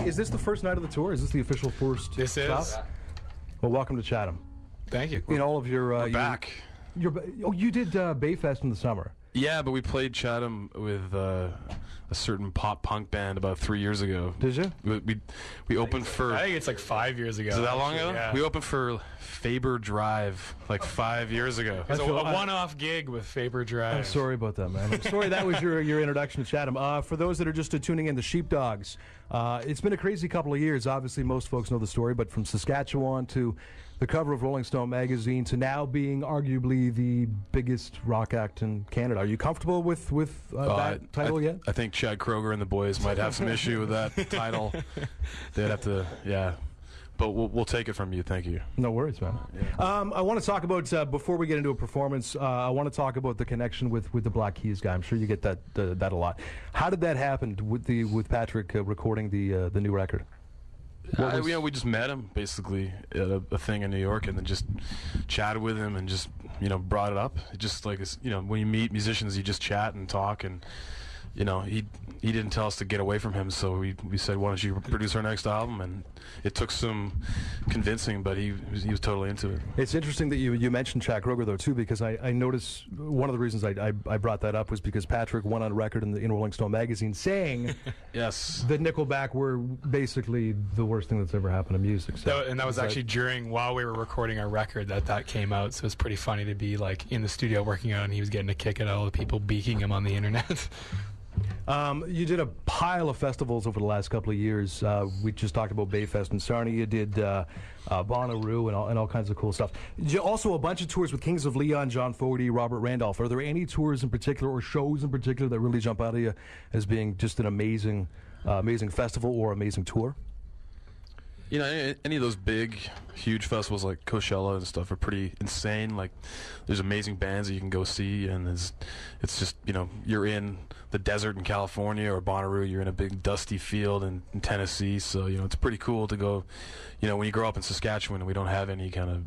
Is this the first night of the tour? Is this the official first This stop? is. Well, welcome to Chatham. Thank you. In all of your... We're back. You did Bayfest in the summer. Yeah, but we played Chatham with a certain pop punk band about 3 years ago. Did you? We opened for... I think it's like 5 years ago. Is it that long ago? Yeah. We opened for Faber Drive like 5 years ago. It was a one-off gig with Faber Drive. I'm sorry about that, man. I'm sorry that was your introduction to Chatham. For those that are just tuning in, the Sheepdogs. It's been a crazy couple of years. Obviously, most folks know the story, but from Saskatchewan to the cover of Rolling Stone magazine to now being arguably the biggest rock act in Canada. Are you comfortable with that title yet? I think Chad Kroeger and the boys might have some issue with that title. They'd have to, yeah. But we'll take it from you. Thank you. No worries, man. Yeah. I want to talk about, before we get into a performance, I want to talk about the connection with the Black Keys guy. I'm sure you get that a lot. How did that happen with Patrick recording the new record? We just met him basically at a thing in New York, and then just chatted with him and just brought it up. It just like when you meet musicians, you just chat and talk, and he didn't tell us to get away from him, so we said, why don't you produce our next album? And it took some convincing, but he was totally into it. It's interesting that you mentioned Chad Kroeger, though, too, because I noticed one of the reasons I brought that up was because Patrick went on record in Rolling Stone magazine saying yes, that Nickelback were basically the worst thing that's ever happened to music. So and that was actually while we were recording our record that came out, so it was pretty funny to be like in the studio working on it, and he was getting a kick at all the people beaking him on the internet. You did a pile of festivals over the last couple of years. We just talked about Bayfest and Sarnia. You did Bonnaroo and all kinds of cool stuff. Also, a bunch of tours with Kings of Leon, John Fogerty, Robert Randolph. Are there any tours in particular or shows in particular that really jump out at you as being just an amazing festival or amazing tour? Any of those big, huge festivals like Coachella and stuff are pretty insane. Like, there's amazing bands that you can go see, and it's just, you're in the desert in California, or Bonnaroo, you're in a big dusty field in Tennessee. So, it's pretty cool to go, when you grow up in Saskatchewan and we don't have any kind of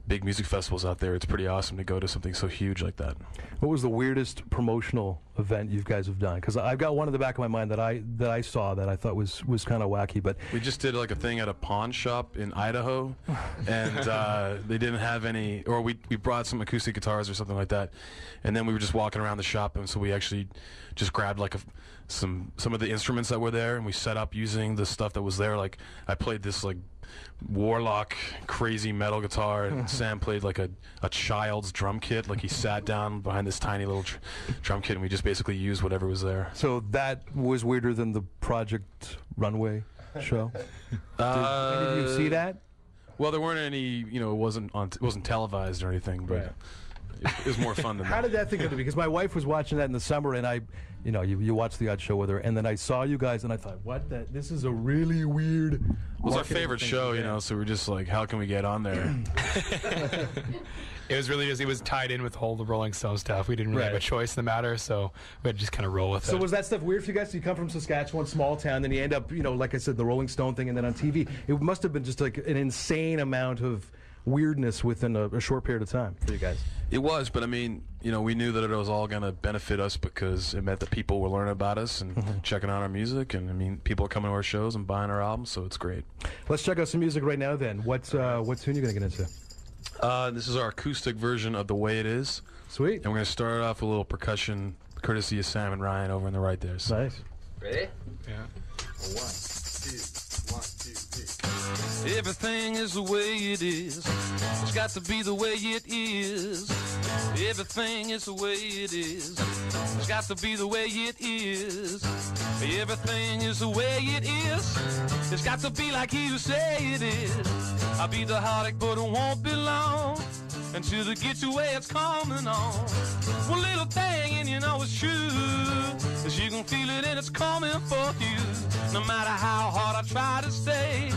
big music festivals out there, it's pretty awesome to go to something so huge like that. What was the weirdest promotional event you guys have done? Because I've got one in the back of my mind that I saw that I thought was kind of wacky. But we just did like a thing at a pawn shop in Idaho, and they didn't have any, or we brought some acoustic guitars or something like that, and then we were just walking around the shop, and so we actually just grabbed like some of the instruments that were there, and we set up using the stuff that was there. Like, I played this like Warlock crazy metal guitar, and Sam played like a child's drum kit. Like, he sat down behind this tiny little drum kit, and we just basically used whatever was there. So that was weirder than the Project Runway show? Did you see that? Well, there weren't any, it wasn't televised or anything, but it was more fun than that. How did that thing go? Because my wife was watching that in the summer, and you watch the odd show with her, and then I saw you guys, and I thought, this is a really weird. It was our favorite show, so we're just like, how can we get on there? It was really it was tied in with all the Rolling Stone stuff. We didn't really have a choice in the matter, so we had to just kind of roll with it. So was that stuff weird for you guys? So you come from Saskatchewan, small town, then you end up, like I said, the Rolling Stone thing, and then on TV. It must have been just like an insane amount of weirdness within a short period of time for you guys. It was, but I mean, we knew that it was all going to benefit us because it meant that people were learning about us and checking out our music, and I mean, people are coming to our shows and buying our albums, so it's great. Let's check out some music right now then. What tune are you going to get into? This is our acoustic version of The Way It Is. Sweet. And we're going to start off with a little percussion, courtesy of Sam and Ryan over on the right there. So. Nice. Ready? Yeah. 1, 2, 1, 2, 3. Everything is the way it is. It's got to be the way it is. Everything is the way it is. It's got to be the way it is. Everything is the way it is. It's got to be like you say it is. I'll be the heartache, but it won't be long until it gets away, it's coming on. One little thing, and it's true, as you can feel it and it's coming for you. No matter how hard I try to stay,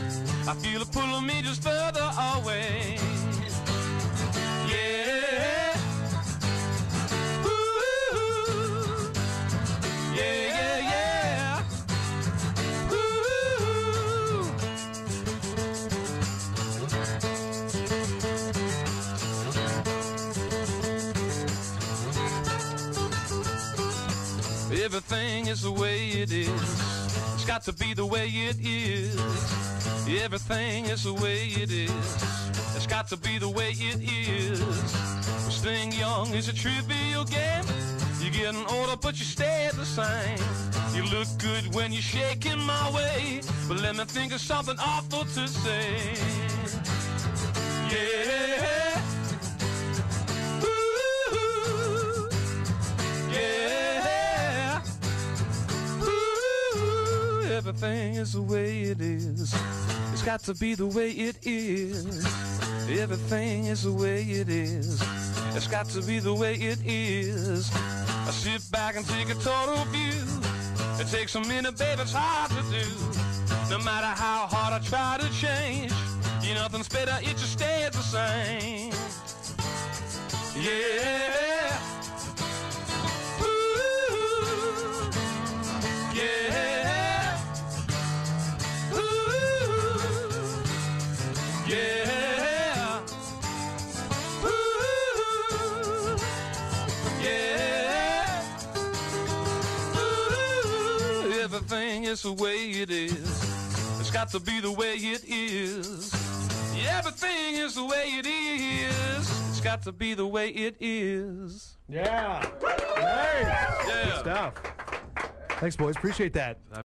I feel it pulling me just further away. Yeah. Ooh. Yeah, yeah, yeah. Ooh. Everything is the way it is. got to be the way it is. Everything is the way it is. It's got to be the way it is. Staying young is a trivial game. You're getting older, but you stay the same. You look good when you're shaking my way, but let me think of something awful to say. Yeah. Ooh. Yeah. Ooh. Everything is the way it is. It's got to be the way it is. Everything is the way it is. It's got to be the way it is. I sit back and take a total view. It takes a minute, baby, it's hard to do. No matter how hard I try to change, nothing's better, it just stays the same. Yeah. Ooh. Yeah. Ooh. Yeah. Ooh. Yeah. Ooh. Everything is the way it is. It's got to be the way it is. Everything is the way it is. It's got to be the way it is. Yeah. Nice. Yeah. Good stuff. Thanks, boys. Appreciate that.